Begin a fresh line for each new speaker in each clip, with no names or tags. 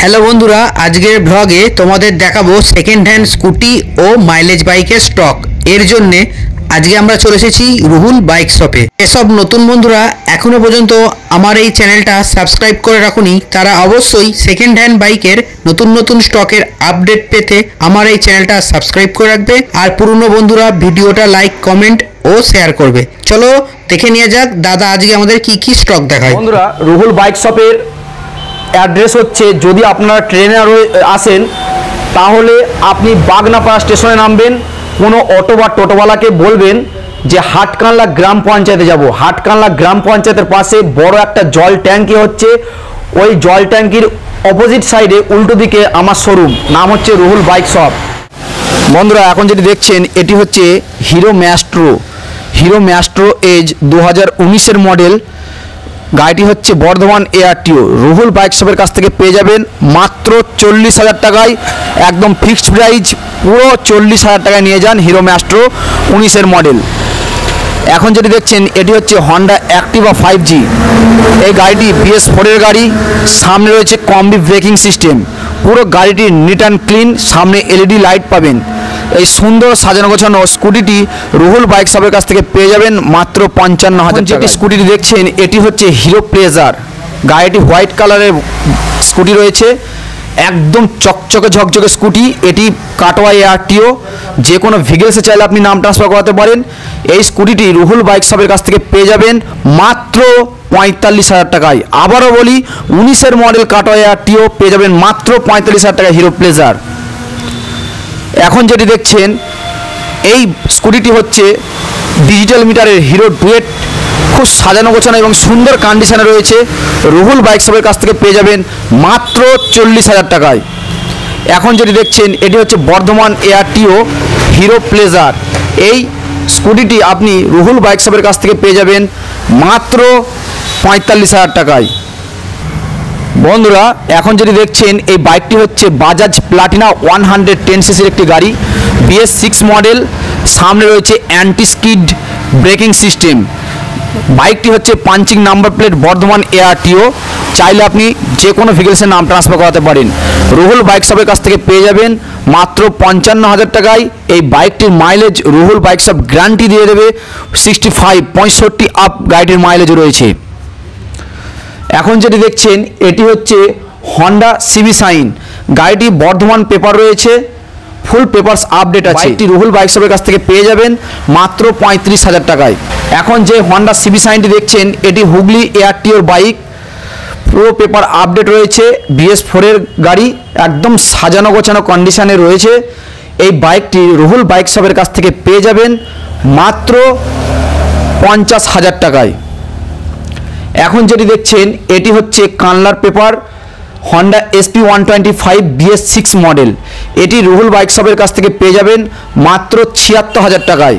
Hello बंधुरा आजकेर ब्लगे तोमादेर देखाबो सेकेंड हैंड स्कूटी और माइलेज बाइकेर स्टक एर जन्य आज के आमरा चले एसेछि रुहुल बाइक शपे। एसब नतून बंधुरा एखोनो पर्यन्त आमार एई चैनलटा सबस्क्राइब करे राखुनी तारा अवश्यई सेकेंड हैंड बाइकेर नतून नतून स्टकेर आपडेट पेते आमार एई चैनलटा सबस्क्राइब करे राखबे और पुरानो बंधुरा भिडियोटा लाइक कमेंट और शेयर करबे। चलो देखे निये जाक दादा आज के आमादेर की स्टक देखाय।
बंधुरा रुहुल बाइक शपेर एड्रेस होच्छे यदि आपनारा ट्रेने आसेन ताहले आपनी बागनापाड़ा स्टेशने नामबेन कोनो अटो बा टोटोवालाके बोलबेन जे हाटकानला ग्राम पंचायते जाबो। हाटकानला ग्राम पंचायतेर पाशे बड़ो एकटा जल टैंकी होच्छे ओई जल टैंकिर अपोजिट साइडे उल्टो दिके आमार शोरूम नाम होच्छे रुहुल बाइक शप। बंधुरा एखन जेटी देखछेन एटी होच्छे हिरो मैस्ट्रो एज 2019 एर मडेल। गाड़ीटी होच्छे बर्धमान एआरटीओ रुहुल बाइक शपेर काछ थेके पेये जाबेन मात्र 40,000 टाकाय एकदम फिक्सड प्राइस पुरो 40,000 टाकाय निये जान हिरो मैस्ट्रो 19 एर मडेल। এখন যেটি দেখছেন এটি হচ্ছে হন্ডা অ্যাক্টিভা 5G। এই গাড়িটি BS4 এর গাড়ি, সামনে রয়েছে কম্বি ব্রেকিং সিস্টেম, পুরো গাড়িটি নিট অ্যান্ড ক্লিন, সামনে এলইডি লাইট পাবেন। এই সুন্দর সাজানো গোছানো স্কুটিটি রুহুল বাইক শপের কাছ থেকে পেয়ে যাবেন মাত্র 55,000 টাকা। যেটি স্কুটিটি দেখছেন এটি হচ্ছে হিরো প্লেজার। গাড়িটি হোয়াইট কালারের স্কুটি রয়েছে, একদম চকচকে ঝকঝকে স্কুটি। এটি কাটোয়া এআরটিও, যে কোনো ভিগেলসে চাইলে আপনি নাম ট্রান্সফার করাতে পারেন। এই স্কুটিটি রুহুল বাইক শপের কাছ থেকে পেয়ে যাবেন মাত্র 45,000 টাকায়। আবারও বলি 19 এর মডেল কাটোয়া এআরটিও পেয়ে যাবেন মাত্র 45,000 টাকায় হিরো প্লেজার। এখন যেটি দেখছেন এই স্কুটিটি হচ্ছে ডিজিটাল মিটারের হিরো ডুয়েট, খুব সাজানো গোছানো এবং সুন্দর কন্ডিশনে রয়েছে। রুহুল বাইক শপের কাছ থেকে পেয়ে যাবেন মাত্র 40,000 টাকায়। এখন যেটি দেখছেন এটি হচ্ছে বর্ধমান এআরটিও হিরো প্লেজার। এই স্কুটিটি আপনি রুহুল বাইক শপের কাছ থেকে পেয়ে যাবেন মাত্র 45,000 টাকায়। বন্ধুরা এখন যেটি দেখছেন এই বাইকটি হচ্ছে বাজাজ প্লাটিনা 110 সিসির একটি গাড়ি, BS6 মডেল, সামনে রয়েছে অ্যান্টি স্কিড ব্রেকিং সিস্টেম। বাইকটি হচ্ছে punching number plate Bardhaman ARTO, চাইলে আপনি যে কোনো ভেহিকলসের নাম ট্রান্সফার করাতে পারেন। রুহুল বাইক শপের কাছ থেকে পেয়ে যাবেন মাত্র 55,000 টাকায়। এই বাইকটির mileage Ruhul bike shop guarantee দিয়ে দেবে 65 আপ গাড়িটির মাইলেজ রয়েছে। এখন যেটি দেখছেন এটি হচ্ছে হন্ডা সিবি সাইন। গাড়িটি বর্ধমান পেপার রয়েছে, ফুল পেপারস আপডেট আছে। এটি রুহুল বাইক শপের কাছ থেকে পেয়ে যাবেন মাত্র 35,000 টাকায়। এখন যে হন্ডা সিবি সাইনটি দেখছেন এটি হুগলি এআরটিওর বাইক, পুরো পেপার আপডেট রয়েছে, BS4 এর গাড়ি, একদম সাজানো গোছানো কন্ডিশনে রয়েছে। এই বাইকটি রুহুল বাইক শপের কাছ থেকে পেয়ে যাবেন মাত্র 50,000 টাকায়। এখন যেটি দেখছেন এটি হচ্ছে কানলার paper Honda SP125 BS6 model. এটি রুহুল বাইক শপের কাছ থেকে পেয়ে যাবেন মাত্র 76,000 টাকায়।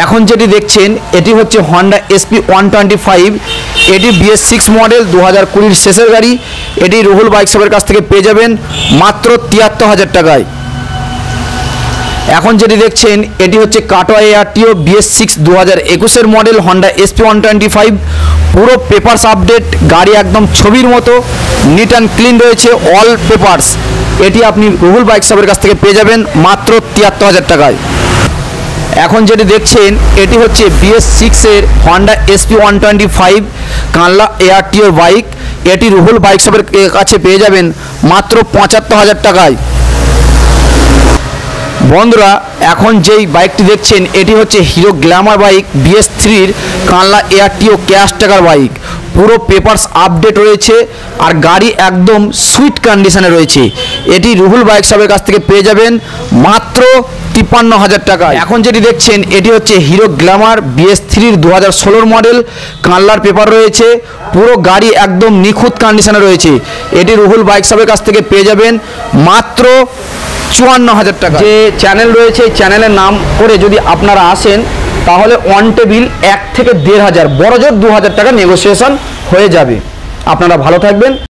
এখন যেটি দেখছেন এটি হচ্ছে হন্ডা SP125, এটি BS6 মডেল 2020 শেষের গাড়ি। এটি রুহুল বাইক শপের কাছ থেকে পেয়ে যাবেন মাত্র 73,000 টাকায়। এখন যেটি দেখছেন এটি হচ্ছে কাটোয়া এআরটিও BS6 2021 এর মডেল হন্ডা SP125, পুরো পেপারস আপডেট, গাড়ি একদম ছবির মতো নিট অ্যান্ড ক্লিন রয়েছে, অল পেপারস। এটি আপনি রুহুল বাইক শপের কাছ থেকে পেয়ে যাবেন মাত্র 73,000 টাকায়। এখন যেটি দেখছেন এটি হচ্ছে BS6 এর হন্ডা SP125 কানলা এআরটিওর বাইক। এটি রুহুল বাইক শপের কাছে পেয়ে যাবেন মাত্র 75,000 টাকায়। বন্ধুরা এখন যেই বাইকটি দেখছেন এটি হচ্ছে হিরো গ্ল্যামার বাইক, BS3 কানলা এআরটিও ক্যাশ টাকার বাইক, পুরো পেপারস আপডেট রয়েছে আর গাড়ি একদম সুইট কন্ডিশনে রয়েছে। এটি রুহুল বাইক শপের কাছ থেকে পেয়ে যাবেন মাত্র 53,000 টাকা। এখন যেটি দেখছেন এটি হচ্ছে হিরো গ্ল্যামার BS3 2016 মডেল, কানলার পেপার রয়েছে, পুরো গাড়ি একদম নিখুঁত কন্ডিশনে রয়েছে। এটি রুহুল বাইক শপের কাছ থেকে পেয়ে যাবেন মাত্র 54,000 টাকা। যে চ্যানেল রয়েছে এই চ্যানেলের নাম করে যদি আপনারা আসেন তাহলে অন টেবিল 1 থেকে 1,500, বড় জোর 2,000 টাকা নেগোসিয়েশন হয়ে যাবে। আপনারা ভালো থাকবেন।